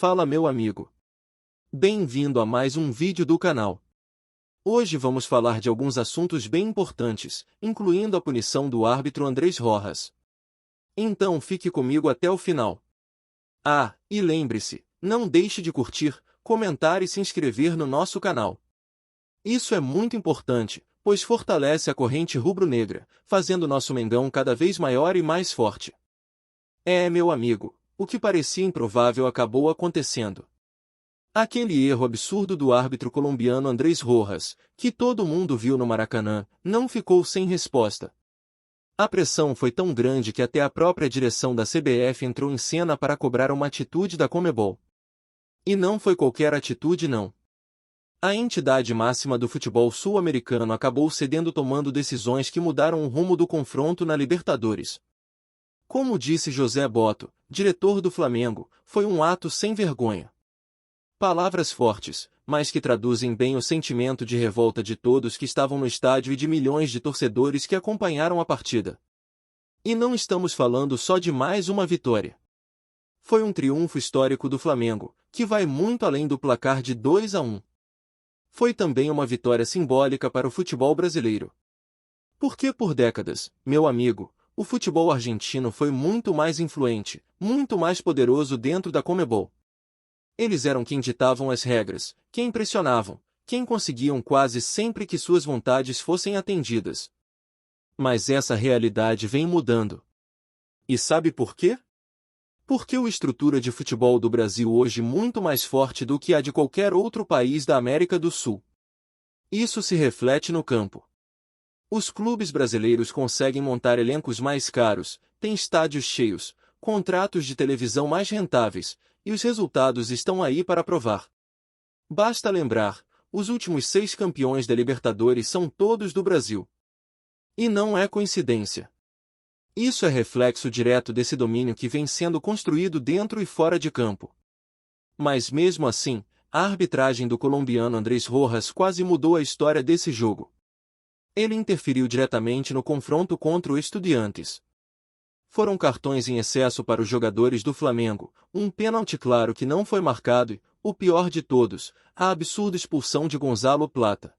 Fala, meu amigo. Bem-vindo a mais um vídeo do canal. Hoje vamos falar de alguns assuntos bem importantes, incluindo a punição do árbitro Andrés Rojas. Então fique comigo até o final. Ah, e lembre-se, não deixe de curtir, comentar e se inscrever no nosso canal. Isso é muito importante, pois fortalece a corrente rubro-negra, fazendo nosso Mengão cada vez maior e mais forte. Meu amigo, o que parecia improvável acabou acontecendo. Aquele erro absurdo do árbitro colombiano Andrés Rojas, que todo mundo viu no Maracanã, não ficou sem resposta. A pressão foi tão grande que até a própria direção da CBF entrou em cena para cobrar uma atitude da Conmebol. E não foi qualquer atitude não. A entidade máxima do futebol sul-americano acabou cedendo, tomando decisões que mudaram o rumo do confronto na Libertadores. Como disse José Botto, diretor do Flamengo, foi um ato sem vergonha. Palavras fortes, mas que traduzem bem o sentimento de revolta de todos que estavam no estádio e de milhões de torcedores que acompanharam a partida. E não estamos falando só de mais uma vitória. Foi um triunfo histórico do Flamengo, que vai muito além do placar de 2-1. Foi também uma vitória simbólica para o futebol brasileiro. Porque por décadas, meu amigo, o futebol argentino foi muito mais influente, muito mais poderoso dentro da Conmebol. Eles eram quem ditavam as regras, quem pressionavam, quem conseguiam quase sempre que suas vontades fossem atendidas. Mas essa realidade vem mudando. E sabe por quê? Porque a estrutura de futebol do Brasil hoje é muito mais forte do que a de qualquer outro país da América do Sul. Isso se reflete no campo. Os clubes brasileiros conseguem montar elencos mais caros, têm estádios cheios, contratos de televisão mais rentáveis, e os resultados estão aí para provar. Basta lembrar, os últimos 6 campeões da Libertadores são todos do Brasil. E não é coincidência. Isso é reflexo direto desse domínio que vem sendo construído dentro e fora de campo. Mas mesmo assim, a arbitragem do colombiano Andrés Rojas quase mudou a história desse jogo. Ele interferiu diretamente no confronto contra o Estudiantes. Foram cartões em excesso para os jogadores do Flamengo, um pênalti claro que não foi marcado e, o pior de todos, a absurda expulsão de Gonzalo Plata.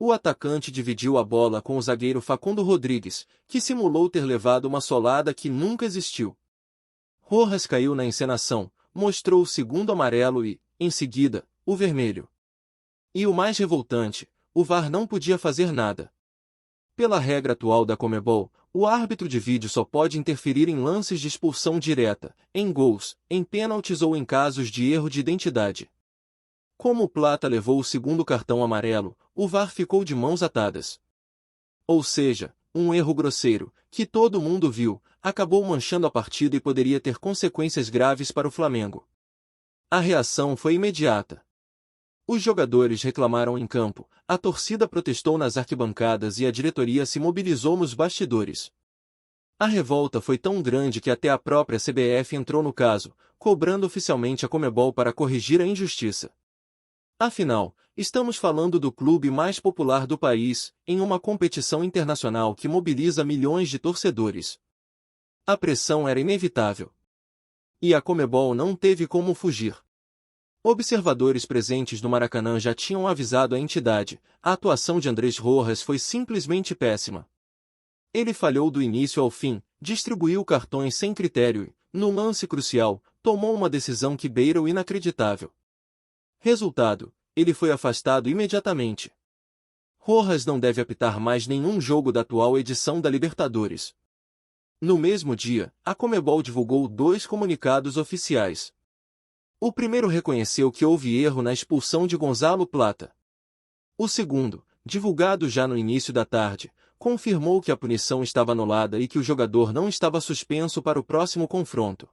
O atacante dividiu a bola com o zagueiro Facundo Rodrigues, que simulou ter levado uma solada que nunca existiu. Rojas caiu na encenação, mostrou o segundo amarelo e, em seguida, o vermelho. E o mais revoltante, o VAR não podia fazer nada. Pela regra atual da Conmebol, o árbitro de vídeo só pode interferir em lances de expulsão direta, em gols, em pênaltis ou em casos de erro de identidade. Como o Plata levou o segundo cartão amarelo, o VAR ficou de mãos atadas. Ou seja, um erro grosseiro, que todo mundo viu, acabou manchando a partida e poderia ter consequências graves para o Flamengo. A reação foi imediata. Os jogadores reclamaram em campo, a torcida protestou nas arquibancadas e a diretoria se mobilizou nos bastidores. A revolta foi tão grande que até a própria CBF entrou no caso, cobrando oficialmente a Conmebol para corrigir a injustiça. Afinal, estamos falando do clube mais popular do país, em uma competição internacional que mobiliza milhões de torcedores. A pressão era inevitável. E a Conmebol não teve como fugir. Observadores presentes no Maracanã já tinham avisado a entidade, a atuação de Andrés Rojas foi simplesmente péssima. Ele falhou do início ao fim, distribuiu cartões sem critério e, no lance crucial, tomou uma decisão que beira o inacreditável. Resultado, ele foi afastado imediatamente. Rojas não deve apitar mais nenhum jogo da atual edição da Libertadores. No mesmo dia, a Conmebol divulgou 2 comunicados oficiais. O primeiro reconheceu que houve erro na expulsão de Gonzalo Plata. O segundo, divulgado já no início da tarde, confirmou que a punição estava anulada e que o jogador não estava suspenso para o próximo confronto.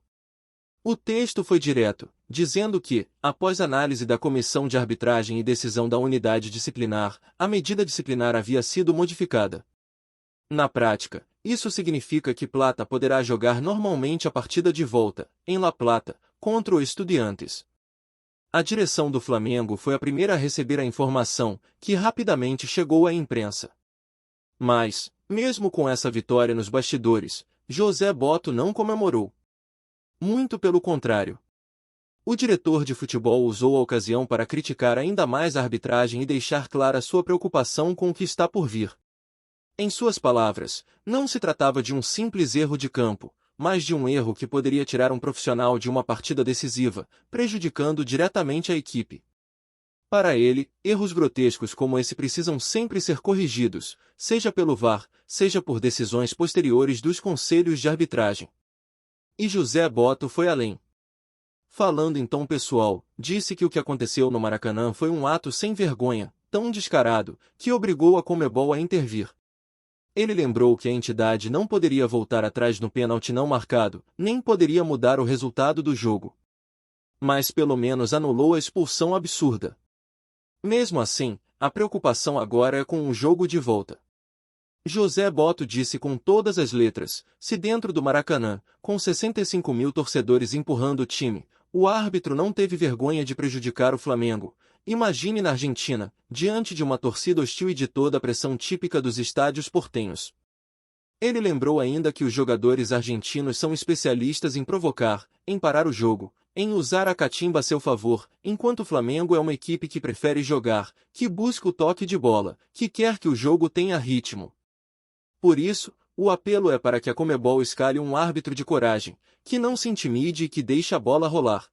O texto foi direto, dizendo que, após análise da comissão de arbitragem e decisão da unidade disciplinar, a medida disciplinar havia sido modificada. Na prática, isso significa que Plata poderá jogar normalmente a partida de volta, em La Plata, contra o Estudiantes. A direção do Flamengo foi a primeira a receber a informação, que rapidamente chegou à imprensa. Mas, mesmo com essa vitória nos bastidores, José Botto não comemorou. Muito pelo contrário. O diretor de futebol usou a ocasião para criticar ainda mais a arbitragem e deixar clara sua preocupação com o que está por vir. Em suas palavras, não se tratava de um simples erro de campo, mas de um erro que poderia tirar um profissional de uma partida decisiva, prejudicando diretamente a equipe. Para ele, erros grotescos como esse precisam sempre ser corrigidos, seja pelo VAR, seja por decisões posteriores dos conselhos de arbitragem. E José Botto foi além. Falando em tom pessoal, disse que o que aconteceu no Maracanã foi um ato sem vergonha, tão descarado, que obrigou a Conmebol a intervir. Ele lembrou que a entidade não poderia voltar atrás no pênalti não marcado, nem poderia mudar o resultado do jogo. Mas pelo menos anulou a expulsão absurda. Mesmo assim, a preocupação agora é com o jogo de volta. José Botto disse com todas as letras, se dentro do Maracanã, com 65 mil torcedores empurrando o time, o árbitro não teve vergonha de prejudicar o Flamengo, imagine na Argentina, diante de uma torcida hostil e de toda a pressão típica dos estádios portenhos. Ele lembrou ainda que os jogadores argentinos são especialistas em provocar, em parar o jogo, em usar a catimba a seu favor, enquanto o Flamengo é uma equipe que prefere jogar, que busca o toque de bola, que quer que o jogo tenha ritmo. Por isso, o apelo é para que a Conmebol escale um árbitro de coragem, que não se intimide e que deixe a bola rolar.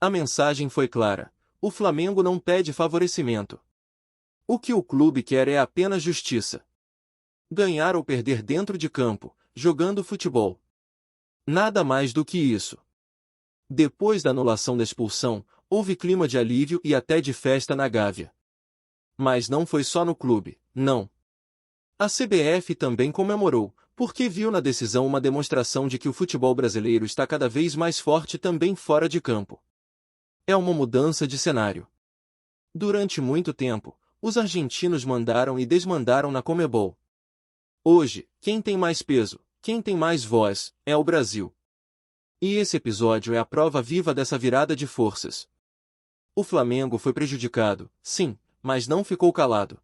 A mensagem foi clara. O Flamengo não pede favorecimento. O que o clube quer é apenas justiça. Ganhar ou perder dentro de campo, jogando futebol. Nada mais do que isso. Depois da anulação da expulsão, houve clima de alívio e até de festa na Gávea. Mas não foi só no clube, não. A CBF também comemorou, porque viu na decisão uma demonstração de que o futebol brasileiro está cada vez mais forte também fora de campo. É uma mudança de cenário. Durante muito tempo, os argentinos mandaram e desmandaram na Conmebol. Hoje, quem tem mais peso, quem tem mais voz, é o Brasil. E esse episódio é a prova viva dessa virada de forças. O Flamengo foi prejudicado, sim, mas não ficou calado.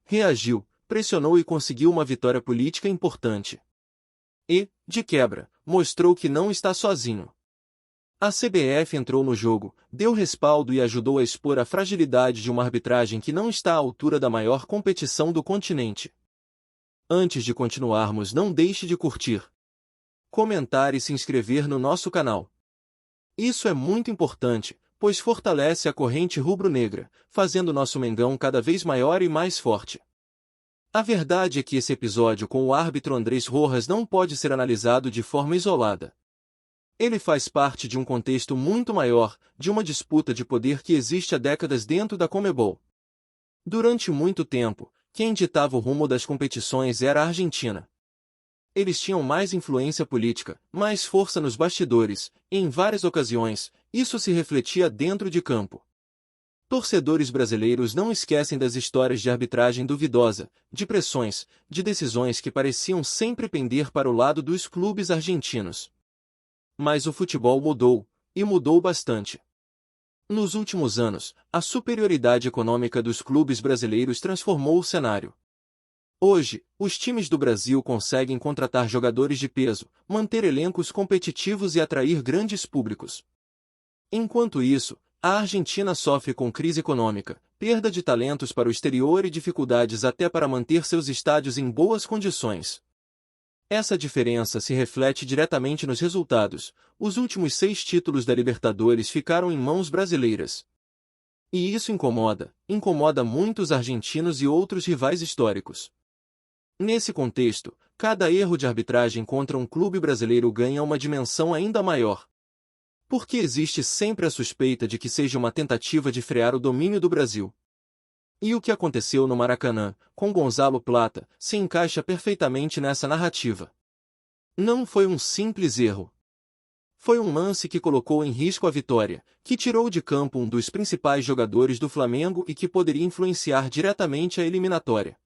Reagiu, pressionou e conseguiu uma vitória política importante. E, de quebra, mostrou que não está sozinho. A CBF entrou no jogo, deu respaldo e ajudou a expor a fragilidade de uma arbitragem que não está à altura da maior competição do continente. Antes de continuarmos, não deixe de curtir, comentar e se inscrever no nosso canal. Isso é muito importante, pois fortalece a corrente rubro-negra, fazendo nosso Mengão cada vez maior e mais forte. A verdade é que esse episódio com o árbitro Andrés Rojas não pode ser analisado de forma isolada. Ele faz parte de um contexto muito maior, de uma disputa de poder que existe há décadas dentro da Conmebol. Durante muito tempo, quem ditava o rumo das competições era a Argentina. Eles tinham mais influência política, mais força nos bastidores, e em várias ocasiões, isso se refletia dentro de campo. Torcedores brasileiros não esquecem das histórias de arbitragem duvidosa, de pressões, de decisões que pareciam sempre pender para o lado dos clubes argentinos. Mas o futebol mudou, e mudou bastante. Nos últimos anos, a superioridade econômica dos clubes brasileiros transformou o cenário. Hoje, os times do Brasil conseguem contratar jogadores de peso, manter elencos competitivos e atrair grandes públicos. Enquanto isso, a Argentina sofre com crise econômica, perda de talentos para o exterior e dificuldades até para manter seus estádios em boas condições. Essa diferença se reflete diretamente nos resultados. Os últimos 6 títulos da Libertadores ficaram em mãos brasileiras. E isso incomoda muitos argentinos e outros rivais históricos. Nesse contexto, cada erro de arbitragem contra um clube brasileiro ganha uma dimensão ainda maior. Porque existe sempre a suspeita de que seja uma tentativa de frear o domínio do Brasil. E o que aconteceu no Maracanã, com Gonzalo Plata, se encaixa perfeitamente nessa narrativa. Não foi um simples erro. Foi um lance que colocou em risco a vitória, que tirou de campo um dos principais jogadores do Flamengo e que poderia influenciar diretamente a eliminatória.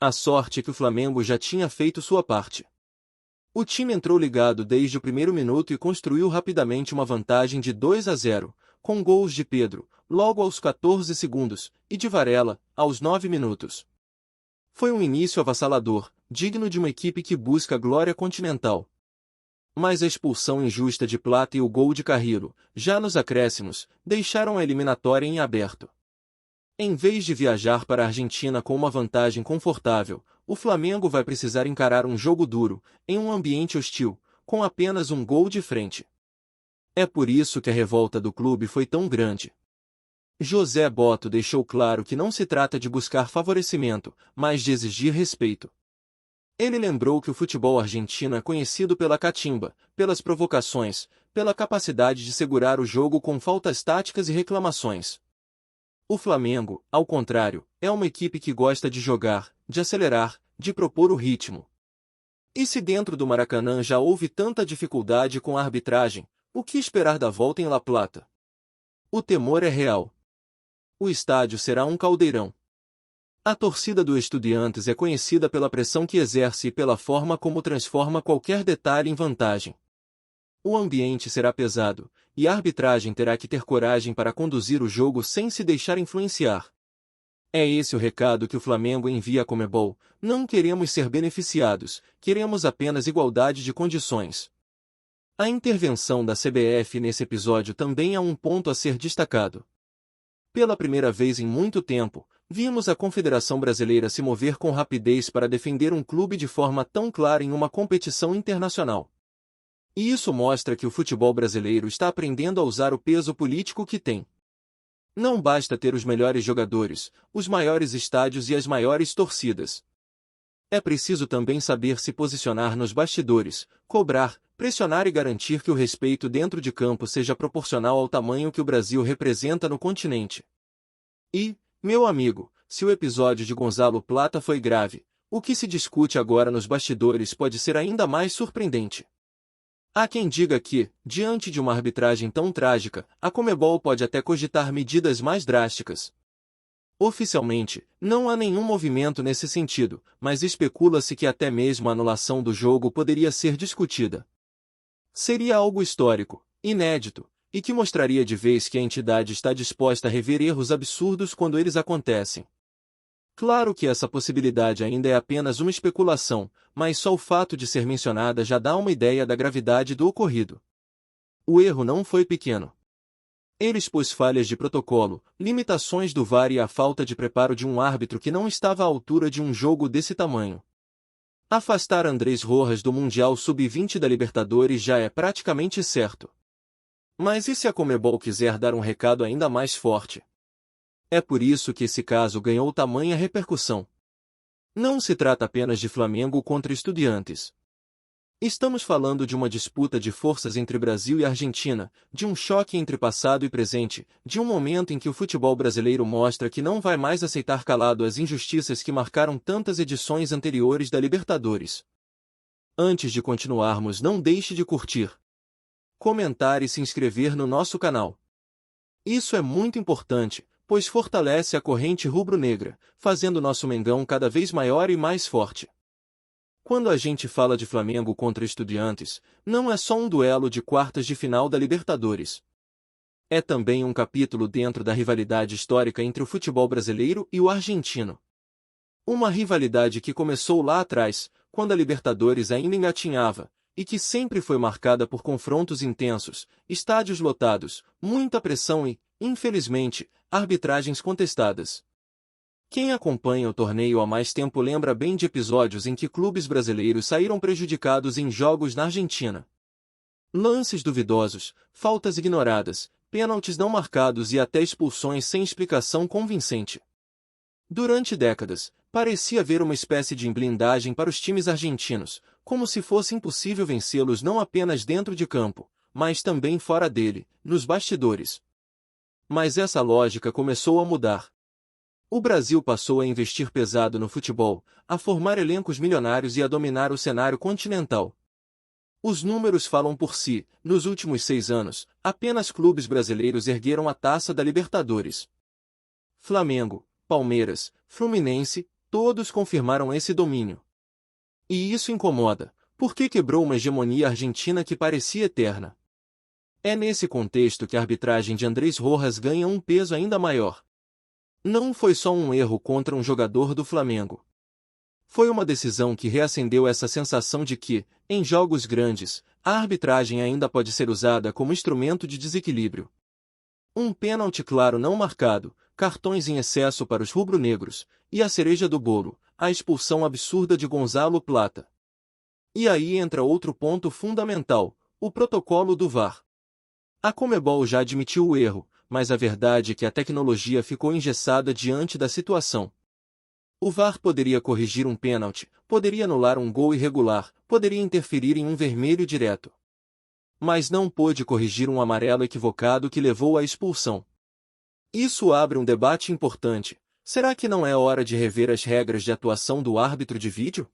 A sorte é que o Flamengo já tinha feito sua parte. O time entrou ligado desde o primeiro minuto e construiu rapidamente uma vantagem de 2-0, com gols de Pedro, logo aos 14 segundos, e de Varela, aos 9 minutos. Foi um início avassalador, digno de uma equipe que busca a glória continental. Mas a expulsão injusta de Plata e o gol de Carrillo, já nos acréscimos, deixaram a eliminatória em aberto. Em vez de viajar para a Argentina com uma vantagem confortável, o Flamengo vai precisar encarar um jogo duro, em um ambiente hostil, com apenas um gol de frente. É por isso que a revolta do clube foi tão grande. José Botto deixou claro que não se trata de buscar favorecimento, mas de exigir respeito. Ele lembrou que o futebol argentino é conhecido pela catimba, pelas provocações, pela capacidade de segurar o jogo com faltas táticas e reclamações. O Flamengo, ao contrário, é uma equipe que gosta de jogar, de acelerar, de propor o ritmo. E se dentro do Maracanã já houve tanta dificuldade com a arbitragem, o que esperar da volta em La Plata? O temor é real. O estádio será um caldeirão. A torcida do Estudiantes é conhecida pela pressão que exerce e pela forma como transforma qualquer detalhe em vantagem. O ambiente será pesado, e a arbitragem terá que ter coragem para conduzir o jogo sem se deixar influenciar. É esse o recado que o Flamengo envia à Conmebol: não queremos ser beneficiados, queremos apenas igualdade de condições. A intervenção da CBF nesse episódio também é um ponto a ser destacado. Pela primeira vez em muito tempo, vimos a Confederação Brasileira se mover com rapidez para defender um clube de forma tão clara em uma competição internacional. E isso mostra que o futebol brasileiro está aprendendo a usar o peso político que tem. Não basta ter os melhores jogadores, os maiores estádios e as maiores torcidas. É preciso também saber se posicionar nos bastidores, cobrar, pressionar e garantir que o respeito dentro de campo seja proporcional ao tamanho que o Brasil representa no continente. E, meu amigo, se o episódio de Gonzalo Plata foi grave, o que se discute agora nos bastidores pode ser ainda mais surpreendente. Há quem diga que, diante de uma arbitragem tão trágica, a Conmebol pode até cogitar medidas mais drásticas. Oficialmente, não há nenhum movimento nesse sentido, mas especula-se que até mesmo a anulação do jogo poderia ser discutida. Seria algo histórico, inédito, e que mostraria de vez que a entidade está disposta a rever erros absurdos quando eles acontecem. Claro que essa possibilidade ainda é apenas uma especulação, mas só o fato de ser mencionada já dá uma ideia da gravidade do ocorrido. O erro não foi pequeno. Ele expôs falhas de protocolo, limitações do VAR e a falta de preparo de um árbitro que não estava à altura de um jogo desse tamanho. Afastar Andrés Rojas do Mundial Sub-20 da Libertadores já é praticamente certo. Mas e se a Conmebol quiser dar um recado ainda mais forte? É por isso que esse caso ganhou tamanha repercussão. Não se trata apenas de Flamengo contra Estudiantes. Estamos falando de uma disputa de forças entre Brasil e Argentina, de um choque entre passado e presente, de um momento em que o futebol brasileiro mostra que não vai mais aceitar calado as injustiças que marcaram tantas edições anteriores da Libertadores. Antes de continuarmos, não deixe de curtir, comentar e se inscrever no nosso canal. Isso é muito importante, pois fortalece a corrente rubro-negra, fazendo nosso Mengão cada vez maior e mais forte. Quando a gente fala de Flamengo contra Estudiantes, não é só um duelo de quartas de final da Libertadores. É também um capítulo dentro da rivalidade histórica entre o futebol brasileiro e o argentino. Uma rivalidade que começou lá atrás, quando a Libertadores ainda engatinhava, e que sempre foi marcada por confrontos intensos, estádios lotados, muita pressão e, infelizmente, arbitragens contestadas. Quem acompanha o torneio há mais tempo lembra bem de episódios em que clubes brasileiros saíram prejudicados em jogos na Argentina. Lances duvidosos, faltas ignoradas, pênaltis não marcados e até expulsões sem explicação convincente. Durante décadas, parecia haver uma espécie de blindagem para os times argentinos, como se fosse impossível vencê-los não apenas dentro de campo, mas também fora dele, nos bastidores. Mas essa lógica começou a mudar. O Brasil passou a investir pesado no futebol, a formar elencos milionários e a dominar o cenário continental. Os números falam por si. Nos últimos 6 anos, apenas clubes brasileiros ergueram a taça da Libertadores. Flamengo, Palmeiras, Fluminense, todos confirmaram esse domínio. E isso incomoda, porque quebrou uma hegemonia argentina que parecia eterna. É nesse contexto que a arbitragem de Andrés Rojas ganha um peso ainda maior. Não foi só um erro contra um jogador do Flamengo. Foi uma decisão que reacendeu essa sensação de que, em jogos grandes, a arbitragem ainda pode ser usada como instrumento de desequilíbrio. Um pênalti claro não marcado, cartões em excesso para os rubro-negros, e a cereja do bolo, a expulsão absurda de Gonzalo Plata. E aí entra outro ponto fundamental, o protocolo do VAR. A Conmebol já admitiu o erro, mas a verdade é que a tecnologia ficou engessada diante da situação. O VAR poderia corrigir um pênalti, poderia anular um gol irregular, poderia interferir em um vermelho direto. Mas não pôde corrigir um amarelo equivocado que levou à expulsão. Isso abre um debate importante. Será que não é hora de rever as regras de atuação do árbitro de vídeo?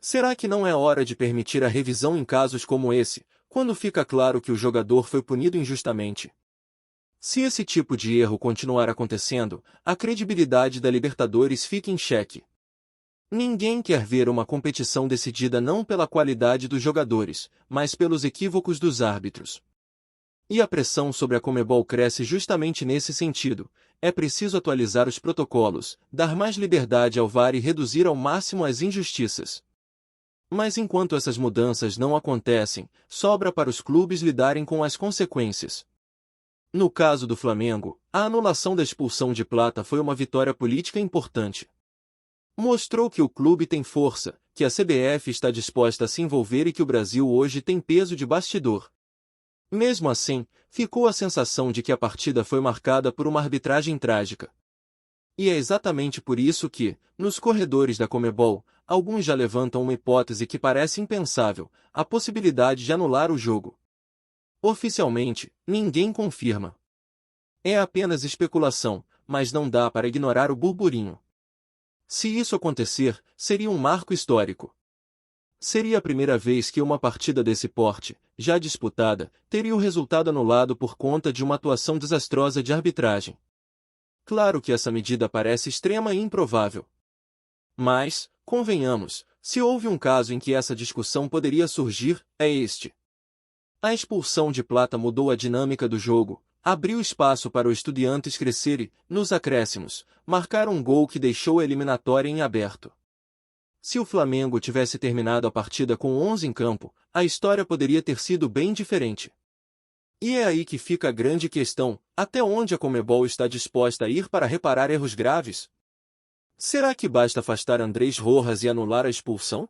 Será que não é hora de permitir a revisão em casos como esse, quando fica claro que o jogador foi punido injustamente? Se esse tipo de erro continuar acontecendo, a credibilidade da Libertadores fica em xeque. Ninguém quer ver uma competição decidida não pela qualidade dos jogadores, mas pelos equívocos dos árbitros. E a pressão sobre a Conmebol cresce justamente nesse sentido. É preciso atualizar os protocolos, dar mais liberdade ao VAR e reduzir ao máximo as injustiças. Mas enquanto essas mudanças não acontecem, sobra para os clubes lidarem com as consequências. No caso do Flamengo, a anulação da expulsão de Plata foi uma vitória política importante. Mostrou que o clube tem força, que a CBF está disposta a se envolver e que o Brasil hoje tem peso de bastidor. Mesmo assim, ficou a sensação de que a partida foi marcada por uma arbitragem trágica. E é exatamente por isso que, nos corredores da Conmebol, alguns já levantam uma hipótese que parece impensável, a possibilidade de anular o jogo. Oficialmente, ninguém confirma. É apenas especulação, mas não dá para ignorar o burburinho. Se isso acontecer, seria um marco histórico. Seria a primeira vez que uma partida desse porte, já disputada, teria o resultado anulado por conta de uma atuação desastrosa de arbitragem. Claro que essa medida parece extrema e improvável. Mas, convenhamos, se houve um caso em que essa discussão poderia surgir, é este. A expulsão de Plata mudou a dinâmica do jogo, abriu espaço para o Estudiantes crescer e, nos acréscimos, marcar um gol que deixou a eliminatória em aberto. Se o Flamengo tivesse terminado a partida com 11 em campo, a história poderia ter sido bem diferente. E é aí que fica a grande questão, até onde a Conmebol está disposta a ir para reparar erros graves? Será que basta afastar Andrés Rojas e anular a expulsão?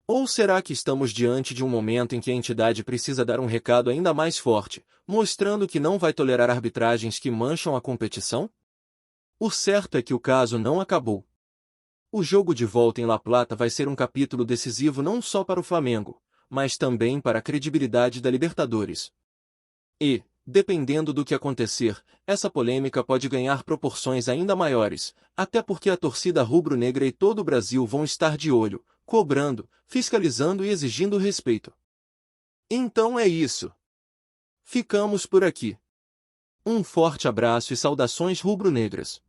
Ou será que estamos diante de um momento em que a entidade precisa dar um recado ainda mais forte, mostrando que não vai tolerar arbitragens que mancham a competição? O certo é que o caso não acabou. O jogo de volta em La Plata vai ser um capítulo decisivo não só para o Flamengo, mas também para a credibilidade da Libertadores. E, dependendo do que acontecer, essa polêmica pode ganhar proporções ainda maiores, até porque a torcida rubro-negra e todo o Brasil vão estar de olho, cobrando, fiscalizando e exigindo respeito. Então é isso. Ficamos por aqui. Um forte abraço e saudações rubro-negras.